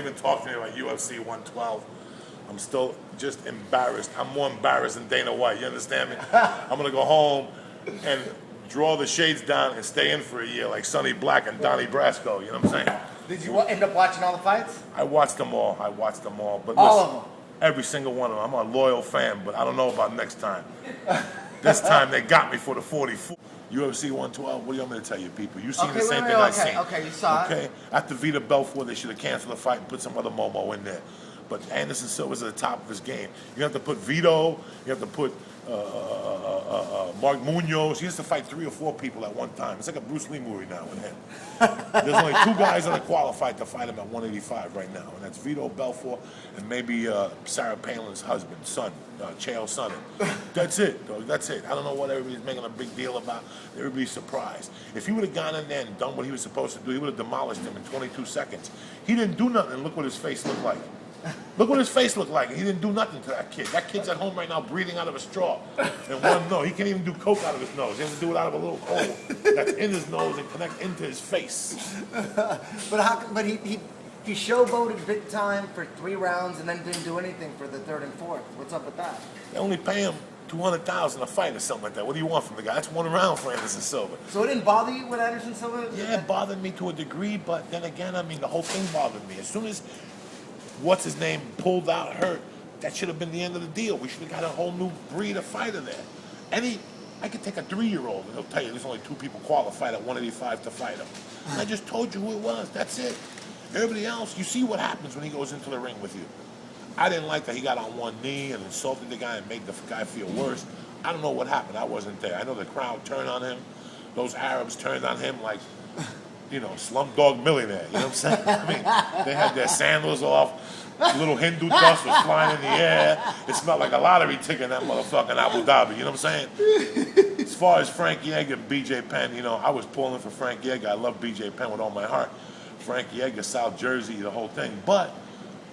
even talk to me about UFC 112. I'm still just embarrassed. I'm more embarrassed than Dana White. You understand me? I'm gonna go home and draw the shades down and stay in for a year like Sonny Black and Donnie Brasco. You know what I'm saying? Did you end up watching all the fights? I watched them all. But all listen, of them? every single one of them. I'm a loyal fan, but I don't know about next time. This time they got me for the 44. UFC 112, what do you want me to tell you, people? You seen the same thing I seen. Okay, you saw it. Okay, after Vita Belfort, they should have canceled the fight and put some other Momo in there. But Anderson Silva's at the top of his game. You have to put Vito, you have to put Mark Munoz. He has to fight 3 or 4 people at one time. It's like a Bruce Lee movie now with him. There's only 2 guys that are qualified to fight him at 185 right now, and that's Vito Belfort and maybe Sarah Palin's husband, son, Chael Sonnen. That's it, dog. That's it. I don't know what everybody's making a big deal about. Everybody's surprised. If he would have gone in there and done what he was supposed to do, he would have demolished him in 22 seconds. He didn't do nothing, and look what his face looked like. Look what his face looked like. He didn't do nothing to that kid. That kid's at home right now breathing out of a straw. And one nose. He can't even do coke out of his nose. He has to do it out of a little hole that's in his nose and connect into his face. But he showboated big time for 3 rounds and then didn't do anything for the 3rd and 4th. What's up with that? They only pay him $200,000 a fight or something like that. What do you want from the guy? That's 1 round for Anderson Silva. So it didn't bother you with Anderson Silva? Yeah, it bothered me to a degree, but then again, I mean, the whole thing bothered me. As soon as what's his name pulled out hurt, that should have been the end of the deal. We should have got a whole new breed of fighter there. I could take a 3-year-old and he'll tell you there's only 2 people qualified at 185 to fight him. And I just told you who it was. That's it. Everybody else, you see what happens when he goes into the ring with you. I didn't like that he got on one knee and insulted the guy and made the guy feel worse. I don't know what happened. I wasn't there. I know the crowd turned on him. Those Arabs turned on him like, Slumdog Millionaire. You know what I'm saying? I mean, they had their sandals off. Little Hindu dust was flying in the air. It smelled like a lottery ticket in that motherfucking Abu Dhabi. You know what I'm saying? As far as Frankie Edgar and BJ Penn, I was pulling for Frankie Edgar. I love BJ Penn with all my heart. Frankie Edgar, South Jersey, the whole thing. But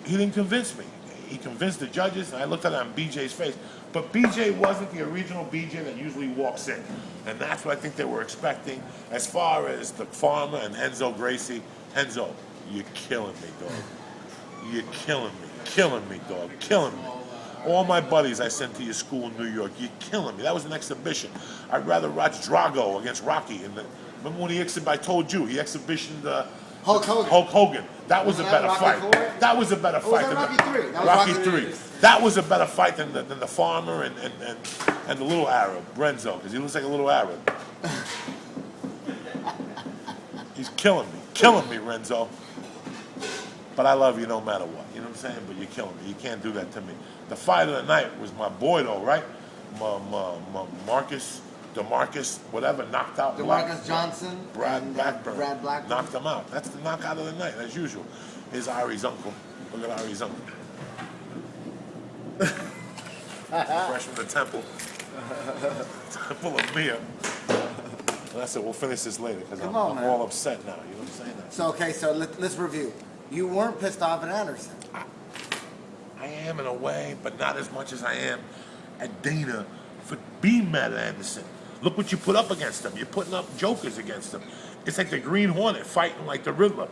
he didn't convince me. He convinced the judges, and I looked at it on BJ's face. But BJ wasn't the original BJ that usually walks in. And that's what I think they were expecting. As far as the farmer and Renzo Gracie, Renzo, you're killing me, dog. You're killing me, dog, killing me. All my buddies I sent to your school in New York, you're killing me. That was an exhibition. I'd rather watch Drago against Rocky. Remember when I told you, he exhibitioned Hulk Hogan. That was a better fight. That was a better fight than Rocky 3. That was a better fight than the farmer and the little Arab, Renzo, because he looks like a little Arab. He's killing me, Renzo. But I love you no matter what. You know what I'm saying? But you're killing me. You can't do that to me. The fight of the night was my boy, though, right? DeMarcus, whatever, knocked out DeMarcus Johnson. Brad Blackburn. Brad Blackburn. Knocked him out. That's the knockout of the night, as usual. Here's Ari's uncle. Look at Ari's uncle. Fresh from the temple. Temple of Maia. And I said, we'll finish this later, because I'm all upset now. You know what I'm saying? So let's review. You weren't pissed off at Anderson. I am in a way, but not as much as I am at Dana for being mad at Anderson. Look what you put up against him. You're putting up jokers against him. It's like the Green Hornet fighting like the Riddler.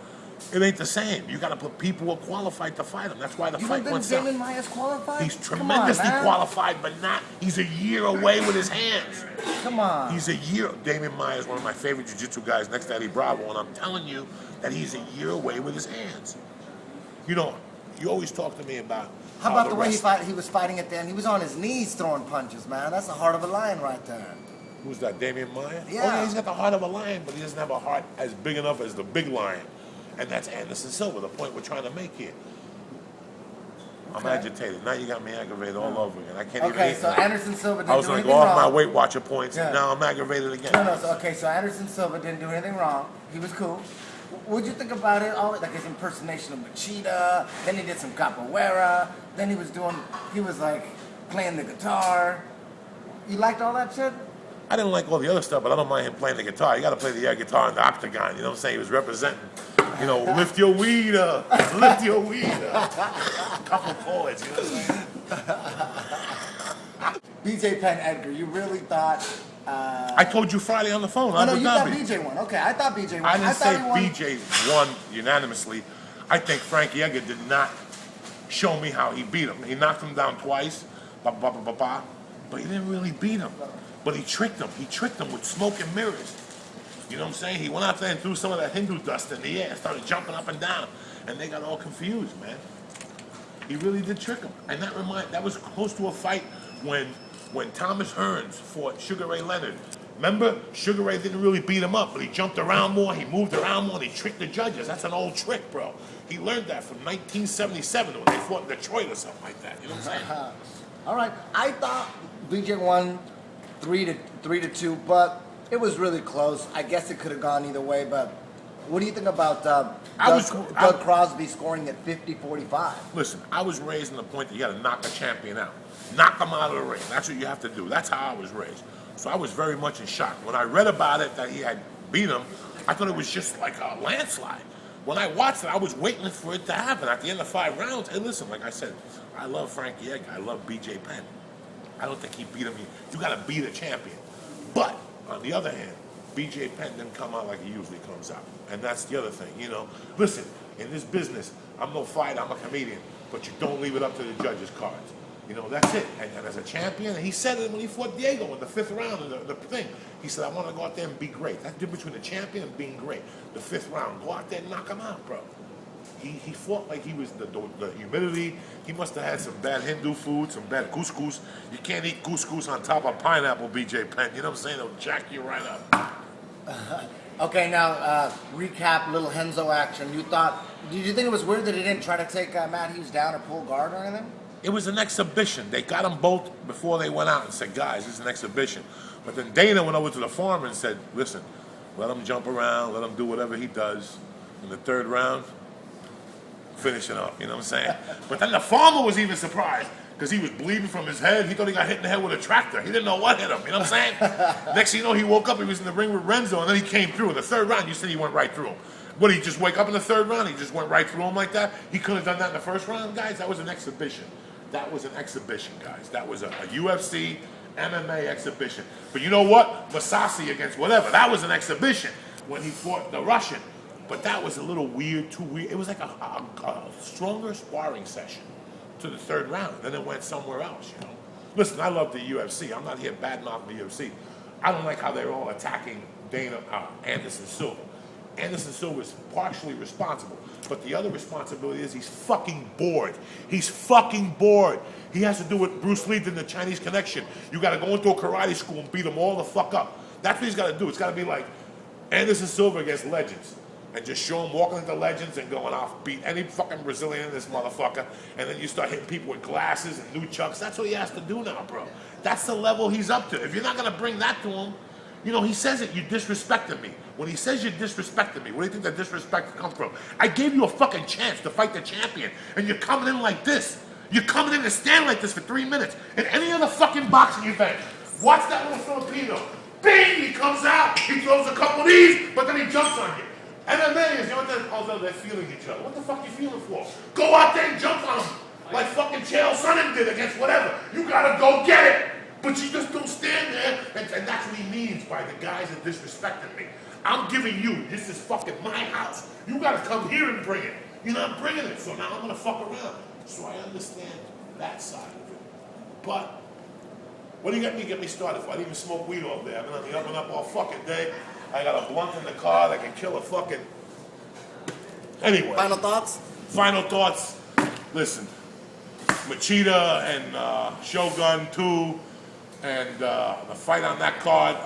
It ain't the same. You got to put people who are qualified to fight him. That's why the fight went south. Damon Maia's qualified? He's tremendously qualified, but not. He's a year away with his hands. Come on. He's a year. Damon Maia is one of my favorite jiu-jitsu guys next to Eddie Bravo, and I'm telling you that he's a year away with his hands. You always talk to me about how about the way he was fighting at the end? He was on his knees throwing punches, man. That's the heart of a lion right there. Who's that, Damian Maia? Yeah. Oh, yeah, he's got the heart of a lion, but he doesn't have a heart as big enough as the big lion. And that's Anderson Silva, the point we're trying to make here. I'm agitated. Now you got me aggravated all over again. I can't even. Okay, so Anderson Silva didn't do anything wrong. I was going to go off my Weight Watcher points, and now I'm aggravated again. No. So Anderson Silva didn't do anything wrong. He was cool. What'd you think about it? All like his impersonation of Machida. Then he did some capoeira. Then he was like playing the guitar. You liked all that shit? I didn't like all the other stuff, but I don't mind him playing the guitar. You got to play the air guitar in the octagon. You know what I'm saying? He was representing. Lift your weed up. Lift your weed up. Couple forwards, you know what I'm saying? BJ Penn, Edgar, you really thought... I told you Friday on the phone. Oh, no, you thought BJ won. Okay, I thought BJ won. I didn't say BJ won unanimously. I think Frankie Edgar did not show me how he beat him. He knocked him down twice, but he didn't really beat him. But he tricked him. He tricked him with smoke and mirrors. You know what I'm saying? He went out there and threw some of that Hindu dust in the air, started jumping up and down, and they got all confused, man. He really did trick him. And that was close to a fight when Thomas Hearns fought Sugar Ray Leonard. Remember, Sugar Ray didn't really beat him up, but he jumped around more, he moved around more, and he tricked the judges. That's an old trick, bro. He learned that from 1977 when they fought in Detroit or something like that. You know what I'm saying? All right. I thought BJ won 3-2, but it was really close. I guess it could have gone either way, but what do you think about Doug Crosby scoring at 50-45? Listen, I was raised on the point that you got to knock a champion out. Knock him out of the ring. That's what you have to do. That's how I was raised. So I was very much in shock. When I read about it, that he had beat him, I thought it was just like a landslide. When I watched it, I was waiting for it to happen at the end of 5 rounds. And listen, like I said, I love Frankie Edgar. I love BJ Penn. I don't think he beat him. You got to beat a champion. But on the other hand, BJ Penn didn't come out like he usually comes out. And that's the other thing, you know. Listen, in this business, I'm no fighter, I'm a comedian, but you don't leave it up to the judges' cards. You know, that's it. And as a champion, and he said it when he fought Diego in the 5th round of the thing. He said, I want to go out there and be great. That's the difference between a champion and being great. The 5th round, go out there and knock him out, bro. He fought like he was the humidity. He must have had some bad Hindu food, some bad couscous. You can't eat couscous on top of pineapple, BJ Penn. You know what I'm saying? It'll jack you right up. Okay, now recap little Renzo action. Did you think it was weird that he didn't try to take Matt Hughes down or pull guard or anything? It was an exhibition. They got them both before they went out and said, guys, this is an exhibition. But then Dana went over to the farmer and said, listen, let him jump around, let him do whatever he does. In the 3rd round, finish it up, you know what I'm saying? But then the farmer was even surprised because he was bleeding from his head. He thought he got hit in the head with a tractor. He didn't know what hit him, you know what I'm saying? Next thing you know, he woke up, he was in the ring with Renzo, and then he came through. In the 3rd round, you said he went right through him. What, did he just wake up in the 3rd round? He just went right through him like that? He could have done that in the 1st round? Guys, that was an exhibition. That was an exhibition, guys. That was a UFC, MMA exhibition. But you know what? Masasi against whatever. That was an exhibition when he fought the Russian. But that was a little weird, too weird. It was like a stronger sparring session to the 3rd round. Then it went somewhere else, you know. Listen, I love the UFC. I'm not here bad-mouthing the UFC. I don't like how they're all attacking Anderson Silva. Anderson Silva is partially responsible, but the other responsibility is he's fucking bored. He's fucking bored. He has to do what Bruce Lee did in the Chinese Connection. You got to go into a karate school and beat them all the fuck up. That's what he's got to do. It's got to be like Anderson Silva against legends. And just show him walking into legends and going off, beat any fucking Brazilian in this motherfucker. And then you start hitting people with glasses and new chucks. That's what he has to do now, bro. That's the level he's up to. If you're not going to bring that to him, you know, he says it, you disrespected me. When he says you disrespected me, where do you think that disrespect comes from? I gave you a fucking chance to fight the champion, and you're coming in like this. You're coming in to stand like this for 3 minutes. In any other fucking boxing event, watch that little Filipino. Bing! He comes out, he throws a couple of these, but then he jumps on you. MMA is, you know what they're feeling each other. What the fuck you feeling for? Go out there and jump on him. Like fucking Chael Sonnen did against whatever. You gotta go get it. But you just don't stand there, and that's what he means by the guys that disrespected me. I'm giving you, this is fucking my house. You gotta come here and bring it. You're not bringing it, so now I'm gonna fuck around. So I understand that side of it. But, what do you get me started for? I didn't even smoke weed all day. I've been on the up and up all fucking day. I got a blunt in the car that can kill a fucking... Anyway. Final thoughts? Final thoughts. Listen, Machida and Shogun 2 and the fight on that card,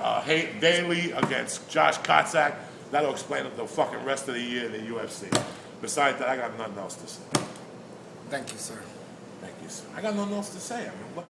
Daly against Josh Kotzak, that'll explain the fucking rest of the year in the UFC. Besides that, I got nothing else to say. Thank you, sir. Thank you, sir. I got nothing else to say. I mean, what?